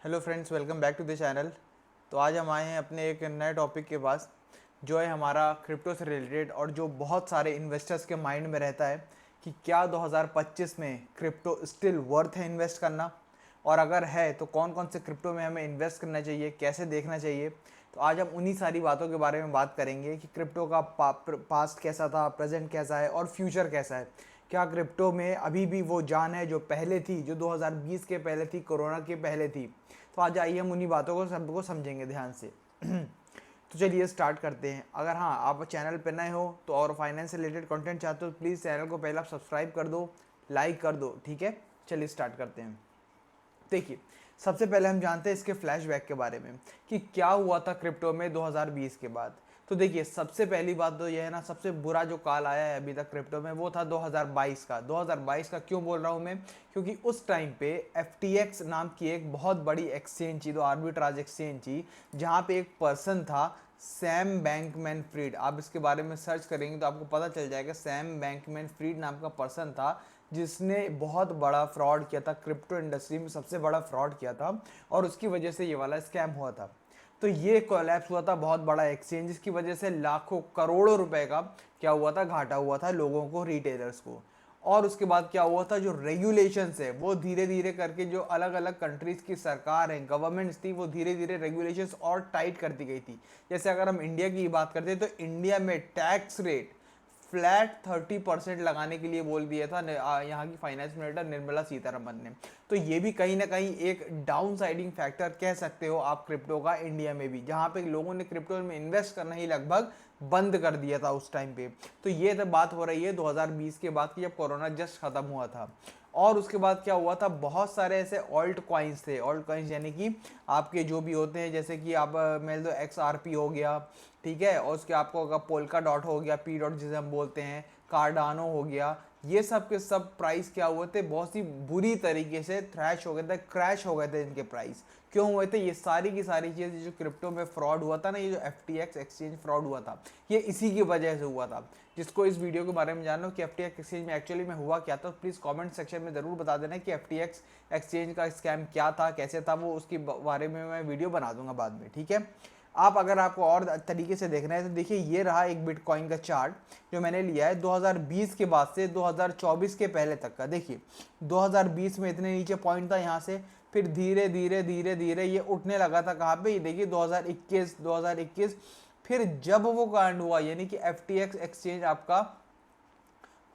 Hello friends, welcome back to the channel. तो आज हम आए हैं अपने एक नए टॉपिक के पास, जो है हमारा क्रिप्टो से रिलेटेड, और जो बहुत सारे इन्वेस्टर्स के माइंड में रहता है कि क्या 2025 में क्रिप्टो स्टिल वर्थ है इन्वेस्ट करना, और अगर है तो कौन कौन से क्रिप्टो में हमें इन्वेस्ट करना चाहिए, कैसे देखना चाहिए। तो आज हम उन्हीं सारी बातों के बारे में बात करेंगे कि क्रिप्टो का पास्ट कैसा था, प्रेजेंट कैसा है और फ्यूचर कैसा है। क्या क्रिप्टो में अभी भी वो जान है जो पहले थी, जो 2020 के पहले थी, कोरोना के पहले थी। तो आज आइए हम उन्हीं बातों को सबको समझेंगे ध्यान से। तो चलिए स्टार्ट करते हैं। अगर हाँ आप चैनल पर नए हो तो और फाइनेंस से रिलेटेड कंटेंट चाहते हो तो प्लीज़ चैनल को पहले आप सब्सक्राइब कर दो, लाइक कर दो, ठीक है। चलिए स्टार्ट करते हैं। देखिए, सबसे पहले हम जानते हैं इसके फ्लैशबैक के बारे में कि क्या हुआ था क्रिप्टो में 2020 के बाद। तो देखिए, सबसे पहली बात तो यह है ना, सबसे बुरा जो काल आया है अभी तक क्रिप्टो में वो था 2022 का। 2022 का क्यों बोल रहा हूँ मैं? क्योंकि उस टाइम पे FTX नाम की एक बहुत बड़ी एक्सचेंज थी, तो आर्बिट्राज एक्सचेंज थी, जहाँ पे एक पर्सन था सैम बैंकमैन फ्रीड। आप इसके बारे में सर्च करेंगे तो आपको पता चल जाएगा, सैम बैंकमैन फ्रीड नाम का पर्सन था जिसने बहुत बड़ा फ्रॉड किया था, क्रिप्टो इंडस्ट्री में सबसे बड़ा फ्रॉड किया था, और उसकी वजह से ये वाला स्कैम हुआ था। तो ये कोलैप्स हुआ था, बहुत बड़ा एक्सचेंज, जिसकी वजह से लाखों करोड़ों रुपए का क्या हुआ था, घाटा हुआ था लोगों को, रिटेलर्स को। और उसके बाद क्या हुआ था, जो रेगुलेशंस है वो धीरे धीरे करके, जो अलग अलग कंट्रीज की सरकार है, गवर्नमेंट्स थी, वो धीरे धीरे रेगुलेशंस और टाइट करती गई थी। जैसे अगर हम इंडिया की बात करते हैं तो इंडिया में टैक्स रेट फ्लैट 30% लगाने के लिए बोल दिया था यहाँ की फाइनेंस मिनिस्टर निर्मला सीतारमन ने। तो ये भी कहीं ना कहीं एक डाउन साइडिंग फैक्टर कह सकते हो आप क्रिप्टो का, इंडिया में भी, जहाँ पे लोगों ने क्रिप्टो में इन्वेस्ट करना ही लगभग बंद कर दिया था उस टाइम पे। तो ये तो बात हो रही है 2020 के बाद की, जब कोरोना जस्ट खत्म हुआ था। और उसके बाद क्या हुआ था, बहुत सारे ऐसे ऑल्ट कॉइन्स थे। ऑल्ट कॉइन्स यानी कि आपके जो भी होते हैं, जैसे कि आप मान लो XRP हो गया, ठीक है, और उसके आपको अगर पोल्का डॉट हो गया, पी डॉट जिसे हम बोलते हैं, कार्डानो हो गया, ये सब के सब प्राइस क्या हुए थे, बहुत सी बुरी तरीके से थ्रैश हो गए थे, क्रैश हो गए थे इनके प्राइस। क्यों हुए थे? ये सारी की सारी चीज़ें जो क्रिप्टो में फ्रॉड हुआ था ना, ये जो FTX एक्सचेंज फ्रॉड हुआ था, ये इसी की वजह से हुआ था। जिसको इस वीडियो के बारे में जानना हो कि FTX एक्सचेंज में एक्चुअली में हुआ क्या था, तो प्लीज़ कमेंट सेक्शन में ज़रूर बता देना कि FTX एक्सचेंज का स्कैम क्या था, कैसे था, वो उसके बारे में मैं वीडियो बना दूंगा बाद में, ठीक है। आप अगर आपको और तरीके से देखना है तो देखिए, ये रहा एक बिटकॉइन का चार्ट जो मैंने लिया है 2020 के बाद से 2024 के पहले तक का। देखिए, 2020 में इतने नीचे पॉइंट था यहाँ से, फिर धीरे धीरे धीरे धीरे ये उठने लगा था। कहाँ पे? ये देखिए 2021, फिर जब वो कांड हुआ, यानी कि FTX एक्सचेंज आपका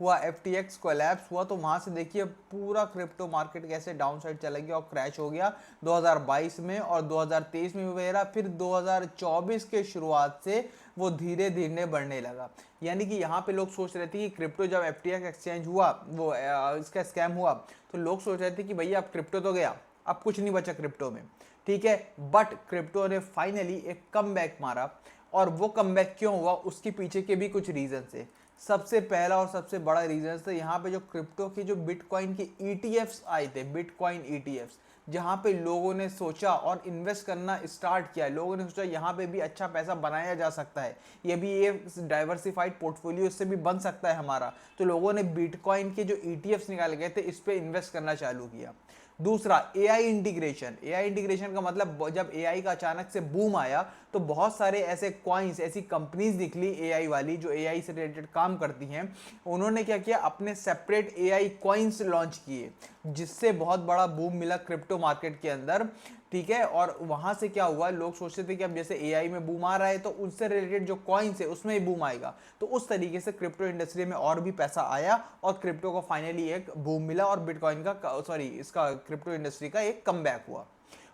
हुआ, FTX कोलैप्स हुआ, तो वहां से देखिए पूरा क्रिप्टो मार्केट कैसे डाउन साइड चला गया और क्रैश हो गया 2022 में, और 2023 में भी रहा। फिर 2024 के शुरुआत से वो धीरे धीरे बढ़ने लगा। यानी कि यहाँ पे लोग सोच रहे थे कि क्रिप्टो, जब FTX एक्सचेंज हुआ, वो इसका स्कैम हुआ, तो लोग सोच रहे थे कि भैया अब क्रिप्टो तो गया, अब कुछ नहीं बचा क्रिप्टो में, ठीक है। बट क्रिप्टो ने फाइनली एक कमबैक मारा, और वो कमबैक क्यों हुआ, उसके पीछे के भी कुछ रीजन है। सबसे पहला और सबसे बड़ा रीजन था यहाँ पे जो क्रिप्टो के जो बिटकॉइन के ETFs आए थे, बिटकॉइन ETFs, जहाँ पे लोगों ने सोचा और इन्वेस्ट करना स्टार्ट किया। लोगों ने सोचा यहाँ पे भी अच्छा पैसा बनाया जा सकता है, ये भी ये डाइवर्सिफाइड पोर्टफोलियो से भी बन सकता है हमारा। तो लोगों ने बिटकॉइन के जो ETFs निकाले गए थे, इस पे इन्वेस्ट करना चालू किया। दूसरा, AI इंटीग्रेशन। AI इंटीग्रेशन का मतलब, जब AI का अचानक से बूम आया तो बहुत सारे ऐसे कॉइन्स, ऐसी कंपनीज निकली AI वाली, जो AI से रिलेटेड काम करती हैं। उन्होंने क्या किया, अपने सेपरेट AI कॉइन्स लॉन्च किए, जिससे बहुत बड़ा बूम मिला क्रिप्टो मार्केट के अंदर, ठीक है। और वहां से क्या हुआ, लोग सोचते थे कि अब जैसे AI में बूम आ रहा है तो उससे रिलेटेड जो कॉइन्स है उसमें भी बूम आएगा। तो उस तरीके से क्रिप्टो इंडस्ट्री में और भी पैसा आया, और क्रिप्टो को फाइनली एक बूम मिला, और बिटकॉइन का, सॉरी, इसका क्रिप्टो इंडस्ट्री का एक कमबैक हुआ।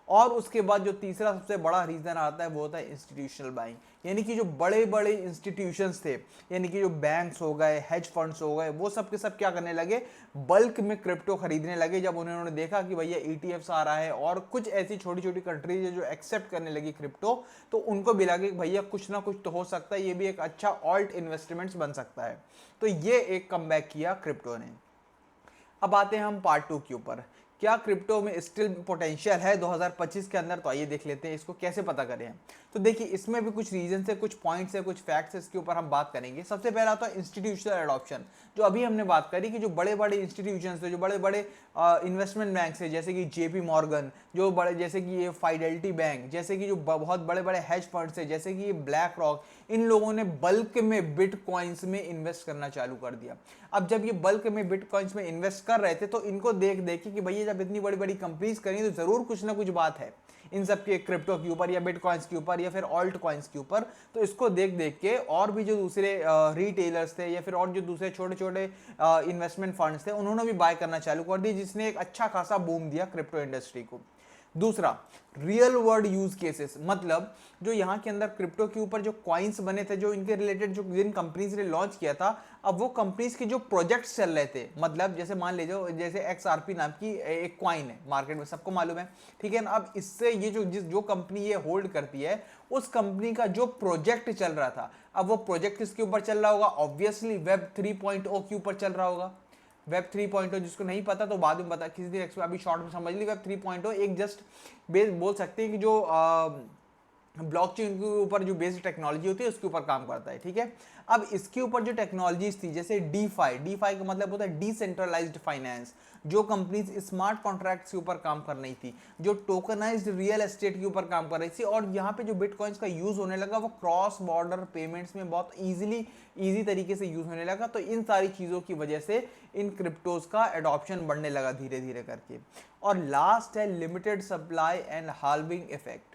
और उसके बाद जो तीसरा सबसे बड़ा रीजन आता है वो होता है इंस्टीट्यूशनल बाइंग। यानी कि जो बड़े बड़े इंस्टीट्यूशंस थे, यानी कि जो बैंक्स हो गए, हेज फंड्स हो गए, वो सब के सब क्या करने लगे, बल्क में क्रिप्टो खरीदने लगे। जब उन्होंने देखा कि भैया ETFs आ रहा है और कुछ ऐसी छोटी छोटी कंट्रीज है जो एक्सेप्ट करने लगी क्रिप्टो, तो उनको भी लगे भैया कुछ ना कुछ तो हो सकता है, ये भी एक अच्छा ऑल्ट इन्वेस्टमेंट्स बन सकता है। तो ये एक कमबैक किया क्रिप्टो ने। अब आते हैं हम पार्ट 2 के ऊपर क्या क्रिप्टो में स्टिल पोटेंशियल है 2025 के अंदर? तो आइए देख लेते हैं इसको कैसे पता करें। तो देखिए इसमें भी कुछ रीजन है, कुछ पॉइंट्स है, कुछ फैक्ट्स है, इसके ऊपर हम बात करेंगे। सबसे पहला तो इंस्टीट्यूशनल एडॉप्शन, जो अभी हमने बात करी कि जो बड़े बड़े इंस्टीट्यूशंस है, जो बड़े बड़े इन्वेस्टमेंट बैंक्स है, जैसे कि जेपी मॉर्गन, जो बड़े जैसे कि ये फाइडेलिटी बैंक, जैसे कि जो बहुत बड़े बड़े हेज फंड्स है जैसे कि ये ब्लैक रॉक, इन लोगों ने बल्क में बिटकॉइंस में इन्वेस्ट करना चालू कर दिया। अब जब ये बल्क में बिटकॉइंस में इन्वेस्ट कर रहे थे तो इनको देख देख कि भैया जब इतनी बड़ी बड़ी कंपनीज करी तो जरूर कुछ ना कुछ बात है इन सब के क्रिप्टो के ऊपर या बिटकॉइंस के ऊपर या फिर ऑल्ट कॉइंस के ऊपर। तो इसको देख देख के और भी जो दूसरे रिटेलर्स थे या फिर और जो दूसरे छोटे छोटे इन्वेस्टमेंट फंड्स थे उन्होंने भी बाय करना चालू कर दी, जिसने एक अच्छा खासा बूम दिया क्रिप्टो इंडस्ट्री को। दूसरा, रियल वर्ल्ड यूज केसेस, मतलब जो यहाँ के अंदर क्रिप्टो के ऊपर जो कॉइन्स बने थे, जो इनके रिलेटेड जो जिन कंपनीज ने लॉन्च किया था, अब वो कंपनीज के जो प्रोजेक्ट्स चल रहे थे, मतलब जैसे मान लीजिए जैसे XRP नाम की एक कॉइन है मार्केट में, सबको मालूम है, ठीक है ना। अब इससे ये जो कंपनी ये होल्ड करती है उस कंपनी का जो प्रोजेक्ट चल रहा था, अब वो प्रोजेक्ट किसके ऊपर चल रहा होगा? ऑब्वियसली वेब 3.0 के ऊपर चल रहा होगा। वेब 3.0 जिसको नहीं पता तो बाद में बता, किसी दिन अभी शॉर्ट में समझ ली। वेब 3.0 एक जस्ट बेस बोल सकते हैं कि जो ब्लॉकचेन के ऊपर जो बेस्ड टेक्नोलॉजी होती है उसके ऊपर काम करता है, ठीक है। अब इसके ऊपर जो टेक्नोलॉजीज थी जैसे डीफाई का मतलब होता है डिसेंट्रलाइज्ड फाइनेंस, जो कंपनीज स्मार्ट कॉन्ट्रैक्ट्स के ऊपर काम कर रही थी, जो टोकनाइज्ड रियल एस्टेट के ऊपर काम कर रही थी, और यहाँ पे जो बिटकॉइंस का यूज होने लगा वो क्रॉस बॉर्डर पेमेंट्स में बहुत इजी तरीके से यूज होने लगा। तो इन सारी चीजों की वजह से इन क्रिप्टोज का एडॉप्शन बढ़ने लगा धीरे धीरे करके। और लास्ट है limited supply and halving effect.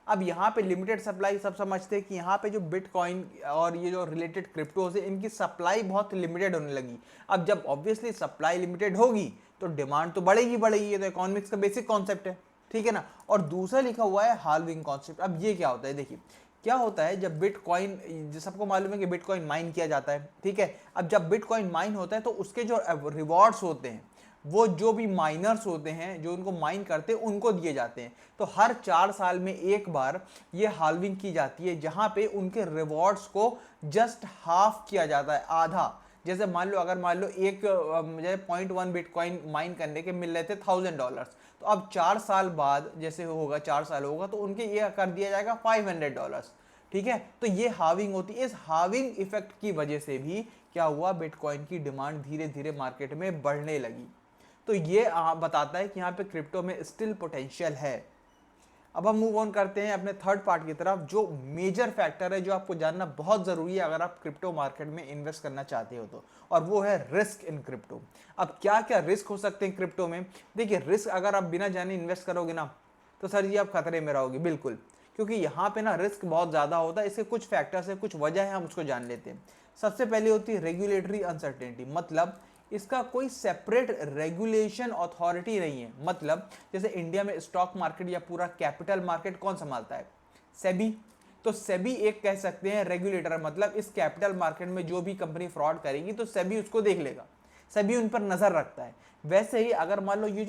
अब यहाँ पे लिमिटेड सप्लाई सब समझते हैं कि यहाँ पे जो बिटकॉइन और ये जो रिलेटेड क्रिप्टोज है इनकी सप्लाई बहुत लिमिटेड होने लगी। अब जब ऑब्वियसली सप्लाई लिमिटेड होगी तो डिमांड तो बढ़ेगी बढ़ेगी, ये तो इकोनॉमिक्स का बेसिक कॉन्सेप्ट है, ठीक है ना। और दूसरा लिखा हुआ है हाल्विंग कॉन्सेप्ट। अब ये क्या होता है? देखिए क्या होता है जब बिटकॉइन, सबको मालूम है कि बिटकॉइन माइन किया जाता है, ठीक है। अब जब बिटकॉइन माइन होता है तो उसके जो रिवॉर्ड्स होते हैं वो जो भी माइनर्स होते हैं जो उनको माइन करते हैं उनको दिए जाते हैं। तो हर 4 साल में एक बार ये हाल्विंग की जाती है, जहां पे उनके रिवॉर्ड्स को जस्ट हाफ किया जाता है, आधा। जैसे मान लो अगर मान लो एक 0.1 बिटकॉइन माइन करने के मिल रहे थे $1000, तो अब 4 साल बाद जैसे होगा 4 साल होगा तो उनके ये कर दिया जाएगा $500, ठीक है। तो ये हाविंग होती है। इस हाविंग इफेक्ट की वजह से भी क्या हुआ, बिटकॉइन की डिमांड धीरे धीरे मार्केट में बढ़ने लगी। तो ये बताता है कि यहाँ पे क्रिप्टो में स्टिल पोटेंशियल है। अब हम मूव ऑन करते हैं अपने थर्ड पार्ट की तरफ, जो मेजर फैक्टर है जो आपको जानना बहुत जरूरी है अगर आप क्रिप्टो मार्केट में इन्वेस्ट करना चाहते हो तो, और वो है रिस्क इन क्रिप्टो। अब क्या क्या रिस्क हो सकते हैं क्रिप्टो में? देखिए रिस्क अगर आप बिना जाने इन्वेस्ट करोगे ना तो सर जी आप खतरे में रहोगे बिल्कुल, क्योंकि यहाँ पे ना रिस्क बहुत ज्यादा होता है। इसके कुछ फैक्टर्स है, कुछ वजह है, हम उसको जान लेते हैं। सबसे पहले होती है रेगुलेटरी अनसर्टेनिटी, मतलब इसका कोई सेपरेट रेगुलेशन अथॉरिटी नहीं है। मतलब जैसे इंडिया में स्टॉक मार्केट या पूरा कैपिटल मार्केट कौन संभालता है? सेबी। तो सेबी एक कह सकते हैं रेगुलेटर, मतलब इस कैपिटल मार्केट में जो भी कंपनी फ्रॉड करेगी तो सेबी उसको देख लेगा, सेबी उन पर नजर रखता है। वैसे ही अगर मान लो ये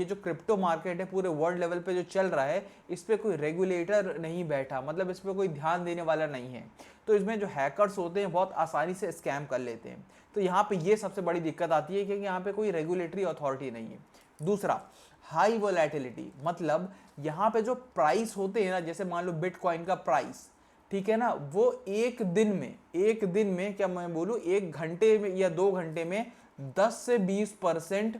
जो क्रिप्टो मार्केट है पूरे वर्ल्ड लेवल पे जो चल रहा है, इस पे कोई रेगुलेटर नहीं बैठा, मतलब इस पे कोई ध्यान देने वाला नहीं है। तो इसमें जो हैकर्स होते हैं बहुत आसानी से स्कैम कर लेते हैं। तो यहाँ पे ये सबसे बड़ी दिक्कत आती है क्योंकि यहाँ पे कोई रेगुलेटरी अथॉरिटी नहीं है। दूसरा, हाई वोलेटिलिटी, मतलब यहाँ पे जो प्राइस होते हैं ना, जैसे मान लो बिटकॉइन का प्राइस, ठीक है ना, वो एक दिन में क्या मैं बोलूँ, 1 घंटे में या 2 घंटे में 10 से 20%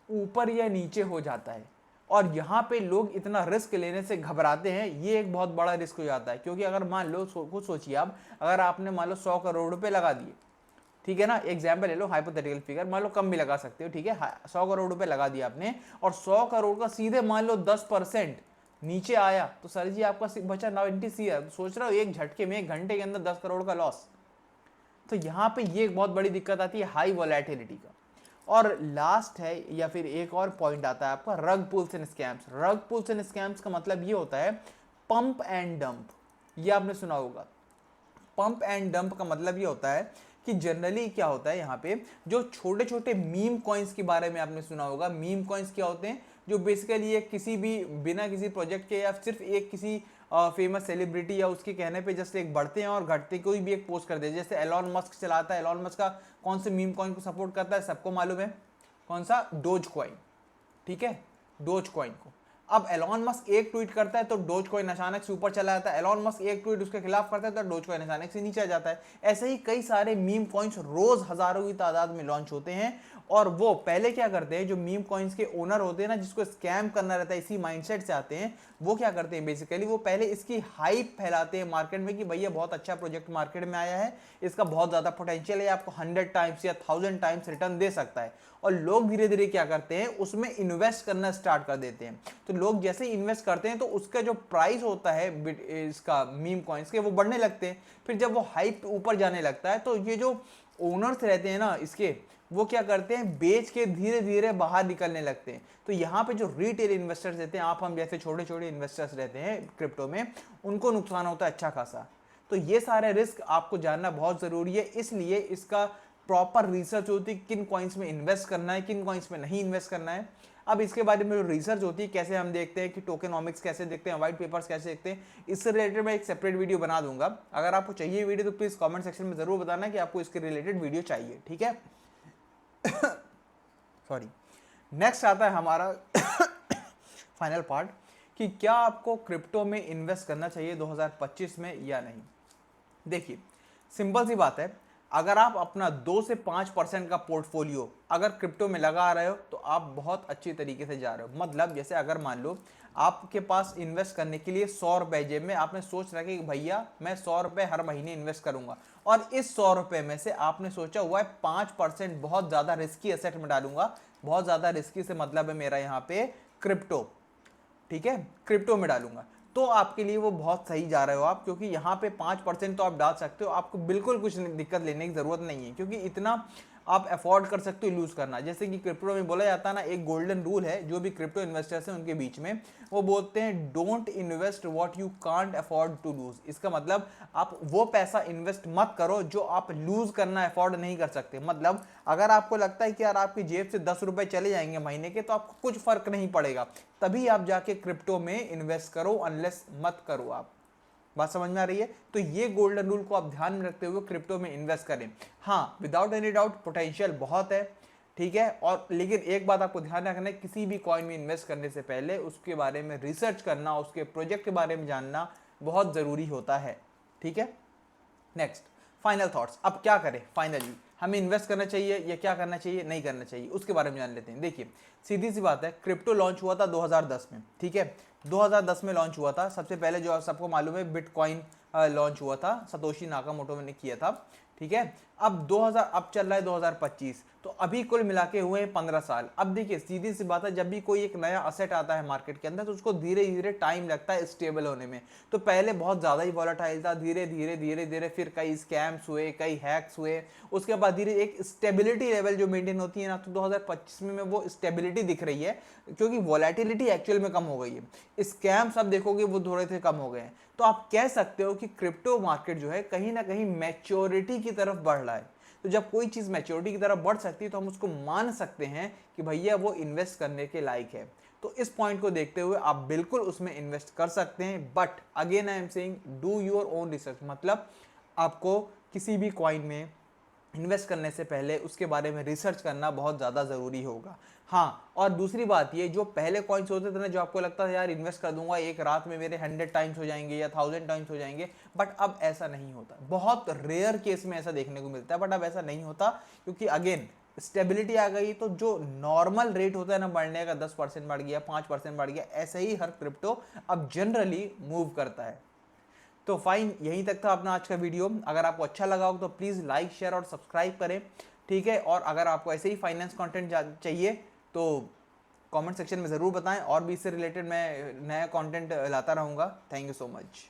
ऊपर या नीचे हो जाता है। और यहाँ पे लोग इतना रिस्क लेने से घबराते हैं, ये एक बहुत बड़ा रिस्क हो जाता है। क्योंकि अगर मान लो कुछ सोचिए आप, अगर आपने मान लो 100 करोड़ रुपए लगा दिए, ठीक है ना, एग्जाम्पल ले लो, हाइपोथेटिकल फिगर, मान लो कम भी लगा सकते हो, ठीक है, 100 करोड़ रुपए लगा दिया आपने और 100 करोड़ का सीधे मान लो 10% नीचे आया, तो सर जी आपका बचा 90 CR। सोच रहा हो एक झटके में 1 घंटे के अंदर 10 करोड़ का लॉस। तो यहाँ पे ये एक बहुत बड़ी दिक्कत आती है हाई वोलेटिलिटी का। और लास्ट है या फिर एक और पॉइंट आता है आपका रग पुल्स एंड स्कैम्स। रग पुल्स एंड स्कैम्स का मतलब ये होता है पंप एंड डंप, ये आपने सुना होगा। पंप एंड डंप का मतलब ये होता है कि जनरली क्या होता है यहाँ पे, जो छोटे छोटे मीम कॉइन्स के बारे में आपने सुना होगा। मीम कॉइन्स क्या होते हैं? जो बेसिकली एक किसी भी बिना किसी प्रोजेक्ट के या सिर्फ एक किसी फेमस सेलिब्रिटी या उसके कहने पे जस्ट एक बढ़ते हैं और घटते, कोई भी एक पोस्ट कर दे। जैसे एलॉन मस्क चलाता है, एलॉन मस्क का कौन से मीम कॉइन को सपोर्ट करता है सबको मालूम है, कौन सा? डोज कॉइन, ठीक है, डोज कॉइन को। अब एलॉन मस्क एक ट्वीट करता है तो डोज कॉइन अचानक से ऊपर चला जाता है, एलॉन मस्क एक ट्वीट उसके खिलाफ करता है तो डोज कॉइन अचानक से नीचे आ जाता है। ऐसे ही कई सारे मीम कॉइन्स रोज हजारों की तादाद में लॉन्च होते हैं, और वो पहले क्या करते हैं, जो मीम कॉइन्स के ओनर होते हैं ना, जिसको स्कैम करना रहता है, इसी माइंडसेट से आते हैं, वो क्या करते हैं बेसिकली, वो पहले इसकी हाइप फैलाते हैं मार्केट में कि भैया बहुत अच्छा प्रोजेक्ट मार्केट में आया है, इसका बहुत ज्यादा पोटेंशियल है, आपको 100 टाइम्स या 1000 टाइम्स रिटर्न दे सकता है। और लोग धीरे धीरे क्या करते हैं, उसमें इन्वेस्ट करना स्टार्ट कर देते हैं। तो लोग जैसे ही इन्वेस्ट करते हैं तो उसका जो प्राइस होता है इसका मीम कॉइन्स के, वो बढ़ने लगते हैं। फिर जब वो हाइप ऊपर जाने लगता है तो ये जो ओनर्स रहते हैं ना इसके, वो क्या करते हैं, बेच के धीरे धीरे बाहर निकलने लगते हैं। तो यहाँ पे जो रिटेल इन्वेस्टर्स रहते हैं, आप हम जैसे छोटे छोटे इन्वेस्टर्स रहते हैं क्रिप्टो में, उनको नुकसान होता है अच्छा खासा। तो ये सारे रिस्क आपको जानना बहुत ज़रूरी है, इसलिए इसका प्रॉपर रिसर्च होती है किन कॉइन्स में इन्वेस्ट करना है, किन कॉइन्स में नहीं इन्वेस्ट करना है। अब इसके बारे में जो रिसर्च होती है, कैसे हम देखते हैं कि टोकेनॉमिक्स कैसे देखते हैं, व्हाइट पेपर्स कैसे देखते हैं, इससे रिलेटेड मैं एक सेपरेट वीडियो बना दूंगा। अगर आपको चाहिए वीडियो तो प्लीज़ कमेंट सेक्शन में ज़रूर बताना कि आपको इसके रिलेटेड वीडियो चाहिए, ठीक है। सॉरी। नेक्स्ट आता है हमारा फाइनल पार्ट कि क्या आपको क्रिप्टो में इन्वेस्ट करना चाहिए 2025 में या नहीं। देखिए, सिंपल सी बात है, अगर आप अपना 2 से 5% का पोर्टफोलियो अगर क्रिप्टो में लगा रहे हो तो आप बहुत अच्छी तरीके से जा रहे हो। मतलब जैसे अगर मान लो आपके पास इन्वेस्ट करने के लिए 100 रुपए जेब में, आपने सोच रखा कि भैया मैं 100 रुपए हर महीने इन्वेस्ट करूंगा, और इस 100 रुपए में से आपने सोचा हुआ है 5% बहुत ज़्यादा रिस्की एसेट में डालूंगा। बहुत ज़्यादा रिस्की से मतलब है मेरा यहाँ पे क्रिप्टो, ठीक है, क्रिप्टो में डालूंगा, तो आपके लिए वो बहुत सही जा रहे हो आप, क्योंकि यहाँ पे 5% तो आप डाल सकते हो, आपको बिल्कुल कुछ दिक्कत लेने की जरूरत नहीं है, क्योंकि इतना आप अफोर्ड कर सकते हो लूज करना। जैसे कि क्रिप्टो में बोला जाता है ना, एक गोल्डन रूल है जो भी क्रिप्टो इन्वेस्टर्स हैं उनके बीच में, वो बोलते हैं don't invest what you can't afford to lose. इसका मतलब आप वो पैसा इन्वेस्ट मत करो जो आप लूज करना अफोर्ड नहीं कर सकते। मतलब अगर आपको लगता है कि यार आपकी जेब से 10 रुपए चले जाएंगे महीने के तो आपको कुछ फर्क नहीं पड़ेगा, तभी आप जाके क्रिप्टो में इन्वेस्ट करो, अनलेस मत करो आप। बात समझ में आ रही है? तो ये गोल्डन रूल को आप ध्यान में रखते हुए क्रिप्टो में इन्वेस्ट करें। हाँ, विदाउट एनी डाउट पोटेंशियल बहुत है, ठीक है, और लेकिन एक बात आपको ध्यान रखना है, किसी भी कॉइन में इन्वेस्ट करने से पहले उसके बारे में रिसर्च करना, उसके प्रोजेक्ट के बारे में जानना बहुत ज़रूरी होता है, ठीक है। Next, final thoughts. अब क्या करें फाइनली, हमें इन्वेस्ट करना चाहिए या क्या करना चाहिए, नहीं करना चाहिए, उसके बारे में जान लेते हैं। देखिए, सीधी सी बात है, क्रिप्टो लॉन्च हुआ था 2010 में, ठीक है, 2010 में लॉन्च हुआ था। सबसे पहले जो सबको मालूम है बिटकॉइन लॉन्च हुआ था, सतोशी नाकामोटो ने किया था, ठीक है। अब 2000, अब चल रहा है 2025, तो अभी कुल मिला के हुए 15 साल। अब देखिए, सीधी सी बात है, जब भी कोई एक नया असेट आता है मार्केट के अंदर तो उसको धीरे धीरे टाइम लगता है स्टेबल होने में। तो पहले बहुत ज़्यादा ही वॉलेटाइल था, धीरे धीरे धीरे धीरे फिर कई स्कैम्स हुए, कई हैक्स हुए, उसके बाद धीरे एक स्टेबिलिटी लेवल जो मेंटेन होती है ना, तो 2025 में वो स्टेबिलिटी दिख रही है, क्योंकि वॉलेटिलिटी एक्चुअल में कम हो गई है। स्कैम्स अब देखोगे वो थोड़े से कम हो गए हैं। तो आप कह सकते हो कि क्रिप्टो मार्केट जो है कहीं ना कहीं मैच्योरिटी की तरफ बढ़ रहा है। तो जब कोई चीज़ मैच्योरिटी की तरफ बढ़ सकती है तो हम उसको मान सकते हैं कि भैया वो इन्वेस्ट करने के लायक है। तो इस पॉइंट को देखते हुए आप बिल्कुल उसमें इन्वेस्ट कर सकते हैं, but again I am saying do your own research. मतलब आपको किसी भी कॉइन में इन्वेस्ट करने से पहले उसके बारे में रिसर्च करना बहुत ज़्यादा ज़रूरी होगा। हाँ, और दूसरी बात ये, जो पहले कॉइन्स होते थे ना, जो आपको लगता था यार इन्वेस्ट कर दूंगा एक रात में मेरे 100 टाइम्स हो जाएंगे या 1000 टाइम्स हो जाएंगे, बट अब ऐसा नहीं होता। बहुत रेयर केस में ऐसा देखने को मिलता है, बट अब ऐसा नहीं होता, क्योंकि अगेन स्टेबिलिटी आ गई। तो जो नॉर्मल रेट होता है ना बढ़ने का, 10% बढ़ गया, 5% बढ़ गया, ऐसे ही हर क्रिप्टो अब जनरली मूव करता है। तो फाइन, यहीं तक था अपना आज का वीडियो। अगर आपको अच्छा लगा हो तो प्लीज़ लाइक, शेयर और सब्सक्राइब करें, ठीक है। और अगर आपको ऐसे ही फाइनेंस कंटेंट चाहिए तो कमेंट सेक्शन में ज़रूर बताएं, और भी इससे रिलेटेड मैं नया कंटेंट लाता रहूँगा। Thank you so much.